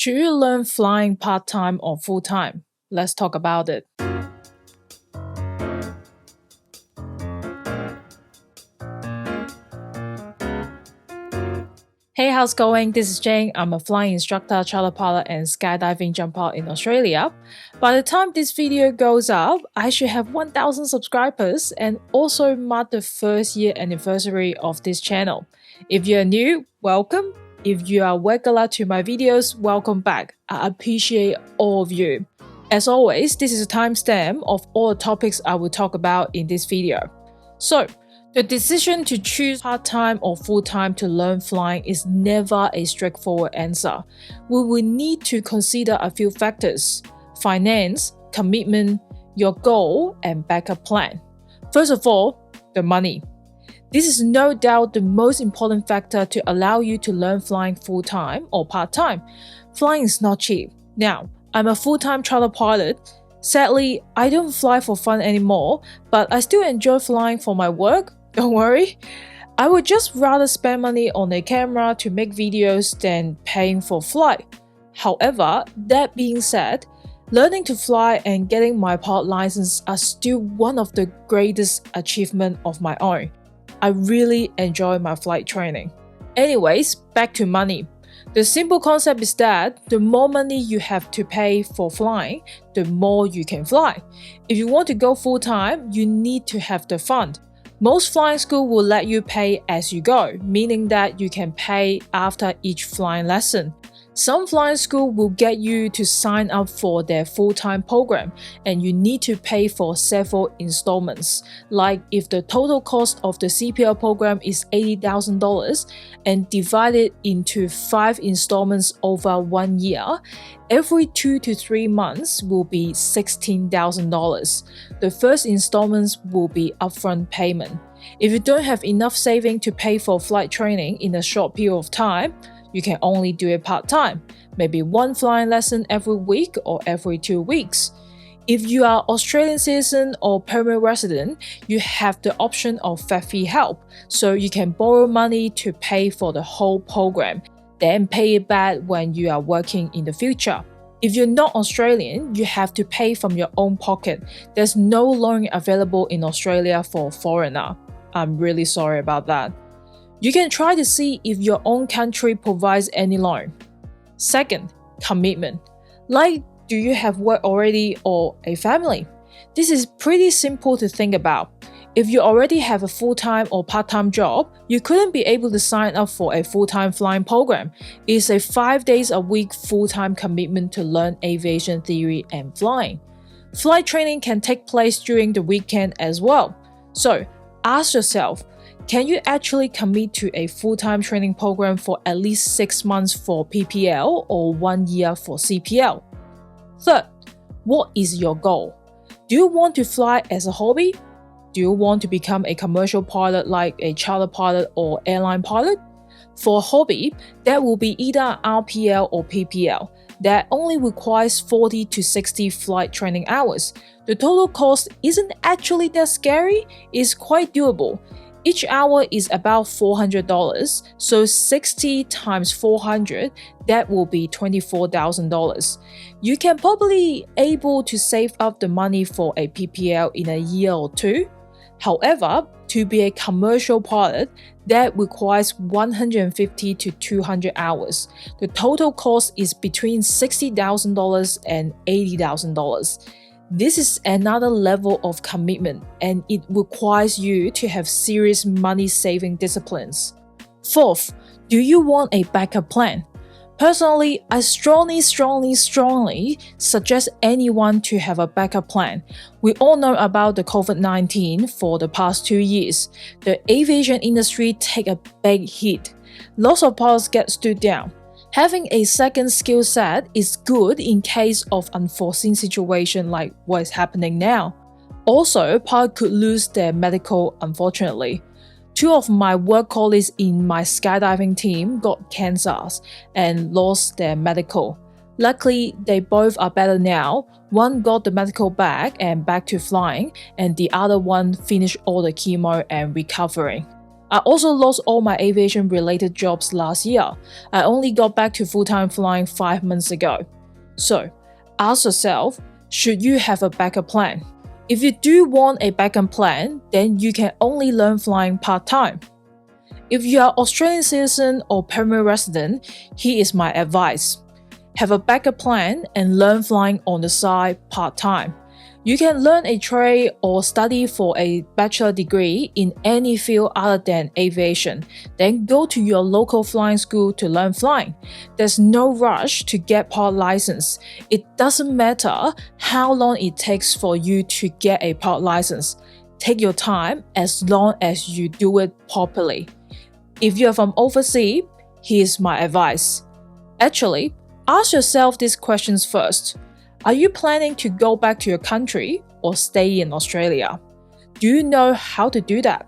Should you learn flying part-time or full-time? Let's talk about it. Hey, how's it going? This is Jane. I'm a flying instructor, charter pilot, and skydiving jumper in Australia. By the time this video goes up, I should have 1,000 subscribers and also mark the first year anniversary of this channel. If you're new, welcome. If you are regular to my videos, welcome back. I appreciate all of you. As always, this is a timestamp of all the topics I will talk about in this video. So, the decision to choose part-time or full-time to learn flying is never a straightforward answer. We will need to consider a few factors: finance, commitment, your goal, and backup plan. First of all, the money. This is no doubt the most important factor to allow you to learn flying full-time or part-time. Flying is not cheap. Now, I'm a full-time charter pilot. Sadly, I don't fly for fun anymore, but I still enjoy flying for my work. Don't worry. I would just rather spend money on a camera to make videos than paying for flight. However, that being said, learning to fly and getting my pilot license are still one of the greatest achievements of my own. I really enjoy my flight training. Anyways, back to money. The simple concept is that the more money you have to pay for flying, the more you can fly. If you want to go full-time, you need to have the fund. Most flying schools will let you pay as you go, meaning that you can pay after each flying lesson. Some flying schools will get you to sign up for their full-time program, and you need to pay for several installments. Like if the total cost of the CPL program is $80,000 and divided into 5 installments over 1 year, every 2 to 3 months will be $16,000. The first installments will be upfront payment. If you don't have enough saving to pay for flight training in a short period of time, you can only do it part-time, maybe 1 flying lesson every week or every 2 weeks. If you are Australian citizen or permanent resident, you have the option of fat fee help, so you can borrow money to pay for the whole program, then pay it back when you are working in the future. If you're not Australian, you have to pay from your own pocket. There's no loan available in Australia for a foreigner. I'm really sorry about that. You can try to see if your own country provides any loan. Second, commitment. Like, do you have work already or a family? This is pretty simple to think about. If you already have a full-time or part-time job, you couldn't be able to sign up for a full-time flying program. It's a 5 days a week full-time commitment to learn aviation theory and flying. Flight training can take place during the weekend as well. So, ask yourself, can you actually commit to a full-time training program for at least 6 months for PPL or 1 year for CPL? Third, what is your goal? Do you want to fly as a hobby? Do you want to become a commercial pilot like a charter pilot or airline pilot? For a hobby, that will be either RPL or PPL. That only requires 40 to 60 flight training hours. The total cost isn't actually that scary, it's quite doable. Each hour is about $400, so 60 times 400, that will be $24,000. You can probably able to save up the money for a PPL in a year or 2. However, to be a commercial pilot, that requires 150 to 200 hours. The total cost is between $60,000 and $80,000. This is another level of commitment, and it requires you to have serious money-saving disciplines. Fourth, do you want a backup plan? Personally, I strongly suggest anyone to have a backup plan. We all know about the COVID-19 for the past 2 years. The aviation industry take a big hit. Lots of pilots get stood down. Having a second skill set is good in case of unforeseen situation like what is happening now. Also, pilots could lose their medical unfortunately. 2 of my work colleagues in my skydiving team got cancers and lost their medical. Luckily, they both are better now. One got the medical back and back to flying, and the other one finished all the chemo and recovering. I also lost all my aviation-related jobs last year. I only got back to full-time flying 5 months ago. So, ask yourself, should you have a backup plan? If you do want a backup plan, then you can only learn flying part-time. If you are Australian citizen or permanent resident, here is my advice. Have a backup plan and learn flying on the side part-time. You can learn a trade or study for a bachelor degree in any field other than aviation, then go to your local flying school to learn flying. There's no rush to get pilot license. It doesn't matter how long it takes for you to get a pilot license. Take your time as long as you do it properly. If you're from overseas, here's my advice. Actually, ask yourself these questions first. Are you planning to go back to your country or stay in Australia? Do you know how to do that?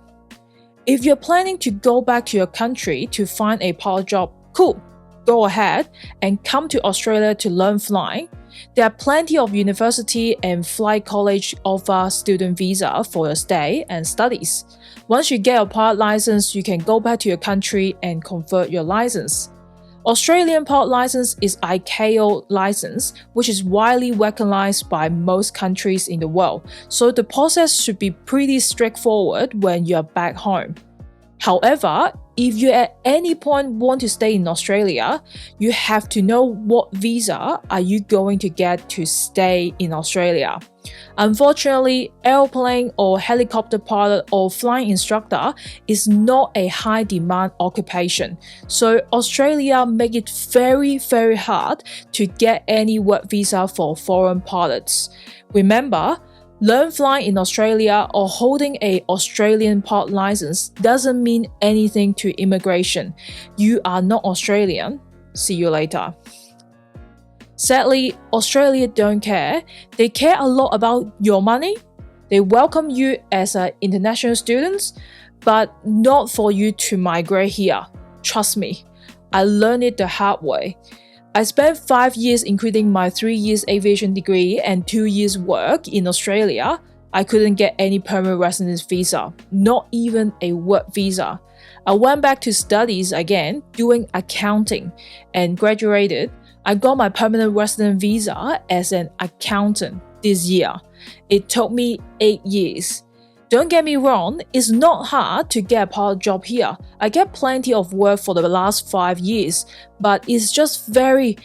If you're planning to go back to your country to find a pilot job, cool, go ahead and come to Australia to learn flying. There are plenty of university and flight college offer student visa for your stay and studies. Once you get a pilot license, you can go back to your country and convert your license. Australian pilot license is ICAO license, which is widely recognized by most countries in the world, so the process should be pretty straightforward when you're back home. However, if you at any point want to stay in Australia, you have to know what visa are you going to get to stay in Australia. Unfortunately, airplane or helicopter pilot or flying instructor is not a high demand occupation, so Australia make it very hard to get any work visa for foreign pilots. Remember, learn flying in Australia or holding an Australian pilot license doesn't mean anything to immigration. You are not Australian. See you later. Sadly, Australia don't care. They care a lot about your money. They welcome you as an international student, but not for you to migrate here. Trust me, I learned it the hard way. I spent 5 years, including my 3 years aviation degree and 2 years work in Australia. I couldn't get any permanent residence visa, not even a work visa. I went back to studies again, doing accounting, and graduated. I got my permanent resident visa as an accountant this year. It took me 8 years. Don't get me wrong, it's not hard to get a pilot job here. I get plenty of work for the last 5 years, but it's just very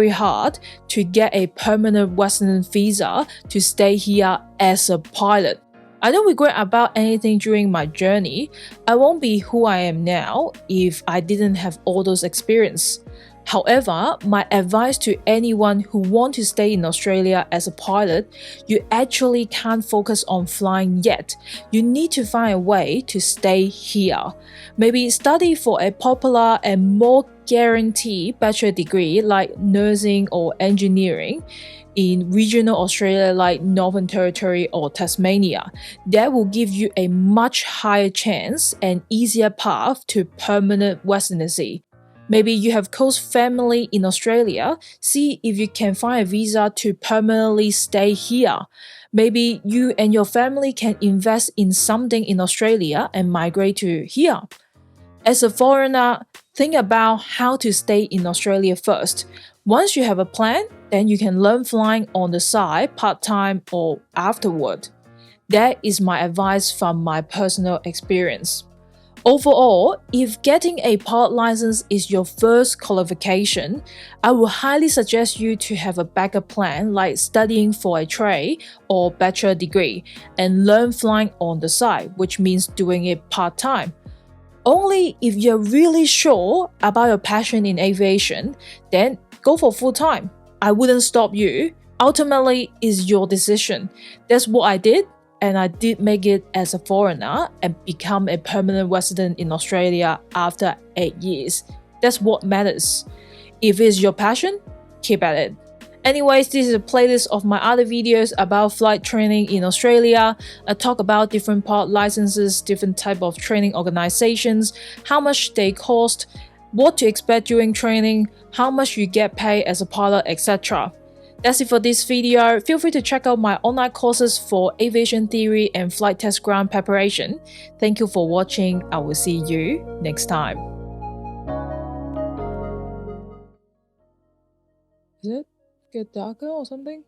hard to get a permanent resident visa to stay here as a pilot. I don't regret about anything during my journey. I won't be who I am now if I didn't have all those experience. However, my advice to anyone who wants to stay in Australia as a pilot, you actually can't focus on flying yet. You need to find a way to stay here. Maybe study for a popular and more guaranteed bachelor degree like nursing or engineering in regional Australia like Northern Territory or Tasmania. That will give you a much higher chance and easier path to permanent residency. Maybe you have close family in Australia, see if you can find a visa to permanently stay here. Maybe you and your family can invest in something in Australia and migrate to here. As a foreigner, think about how to stay in Australia first. Once you have a plan, then you can learn flying on the side, part-time or afterward. That is my advice from my personal experience. Overall, if getting a pilot license is your first qualification, I would highly suggest you to have a backup plan like studying for a trade or bachelor degree and learn flying on the side, which means doing it part-time. Only if you're really sure about your passion in aviation, then go for full-time. I wouldn't stop you. Ultimately, it's your decision. That's what I did. And I did make it as a foreigner and become a permanent resident in Australia after 8 years. That's what matters. If it's your passion, keep at it. Anyways, this is a playlist of my other videos about flight training in Australia. I talk about different pilot licenses, different type of training organizations, how much they cost, what to expect during training, how much you get paid as a pilot, etc. That's it for this video. Feel free to check out my online courses for aviation theory and flight test ground preparation. Thank you for watching. I will see you next time. Is it get darker or something?